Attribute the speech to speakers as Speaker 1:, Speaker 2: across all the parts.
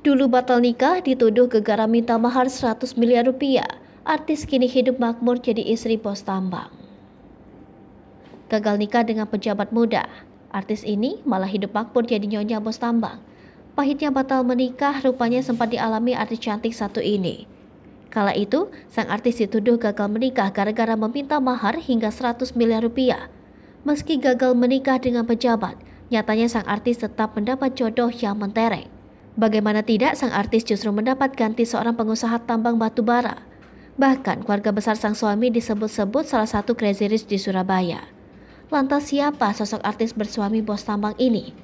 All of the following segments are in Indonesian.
Speaker 1: Dulu batal nikah dituduh gegara minta mahar 100 miliar rupiah. Artis kini hidup makmur jadi istri bos tambang. Gagal nikah dengan pejabat muda. Artis ini malah hidup makmur jadi nyonya bos tambang. Pahitnya batal menikah rupanya sempat dialami artis cantik satu ini. Kala itu, sang artis dituduh gagal menikah gara-gara meminta mahar hingga 100 miliar rupiah. Meski gagal menikah dengan pejabat, nyatanya sang artis tetap mendapat jodoh yang mentereng. Bagaimana tidak, sang artis justru mendapat ganti seorang pengusaha tambang batu bara. Bahkan keluarga besar sang suami disebut-sebut salah satu crazy rich di Surabaya. Lantas siapa sosok artis bersuami bos tambang ini?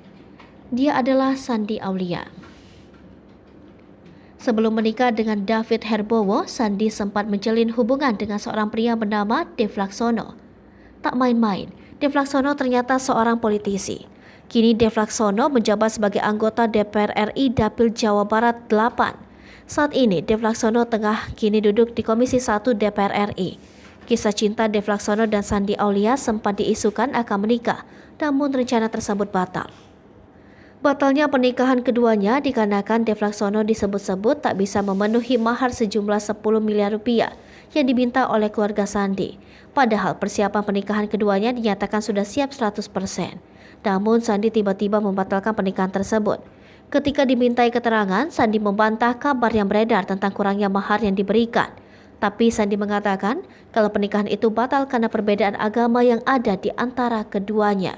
Speaker 1: Dia adalah Shandy Aulia. Sebelum menikah dengan David Herbowo, Shandy sempat menjalin hubungan dengan seorang pria bernama Dev Laksono. Tak main-main, Dev Laksono ternyata seorang politisi. Kini Dev Laksono menjabat sebagai anggota DPR RI Dapil Jawa Barat 8. Saat ini Dev Laksono tengah kini duduk di Komisi 1 DPR RI. Kisah cinta Dev Laksono dan Shandy Aulia sempat diisukan akan menikah, namun rencana tersebut batal. Batalnya pernikahan keduanya dikarenakan Dev Laksono disebut-sebut tak bisa memenuhi mahar sejumlah 10 miliar rupiah yang diminta oleh keluarga Shandy. Padahal persiapan pernikahan keduanya dinyatakan sudah siap 100%. Namun Shandy tiba-tiba membatalkan pernikahan tersebut. Ketika dimintai keterangan, Shandy membantah kabar yang beredar tentang kurangnya mahar yang diberikan. Tapi Shandy mengatakan kalau pernikahan itu batal karena perbedaan agama yang ada di antara keduanya.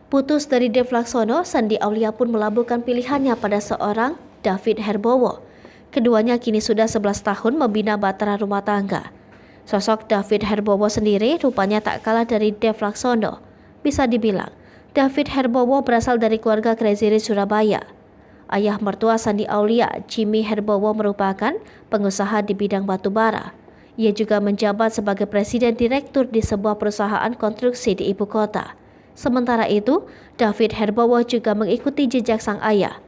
Speaker 1: Putus dari Dev Laksono, Shandy Aulia pun melabuhkan pilihannya pada seorang David Herbowo. Keduanya kini sudah 11 tahun membina bahtera rumah tangga. Sosok David Herbowo sendiri rupanya tak kalah dari Dev Laksono. Bisa dibilang, David Herbowo berasal dari keluarga crazy rich Surabaya. Ayah mertua Shandy Aulia, Jimmy Herbowo, merupakan pengusaha di bidang batu bara. Ia juga menjabat sebagai presiden direktur di sebuah perusahaan konstruksi di ibu kota. Sementara itu, David Herbowo juga mengikuti jejak sang ayah.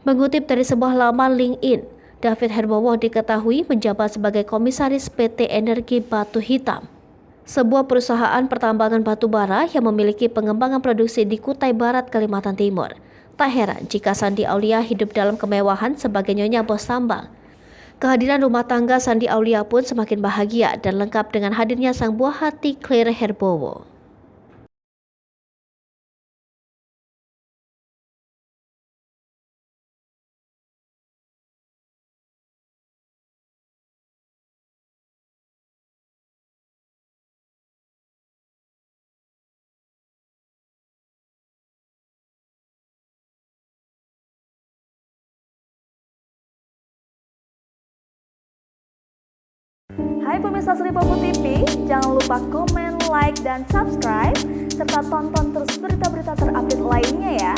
Speaker 1: Mengutip dari sebuah laman LinkedIn, David Herbowo diketahui menjabat sebagai komisaris PT Energi Batu Hitam, sebuah perusahaan pertambangan batu bara yang memiliki pengembangan produksi di Kutai Barat, Kalimantan Timur. Tak heran jika Shandy Aulia hidup dalam kemewahan sebagai nyonya bos tambang. Kehadiran rumah tangga Shandy Aulia pun semakin bahagia dan lengkap dengan hadirnya sang buah hati Claire Herbowo.
Speaker 2: Hai pemirsa Sri Popo TV, jangan lupa komen, like, dan subscribe, serta tonton terus berita-berita terupdate lainnya ya.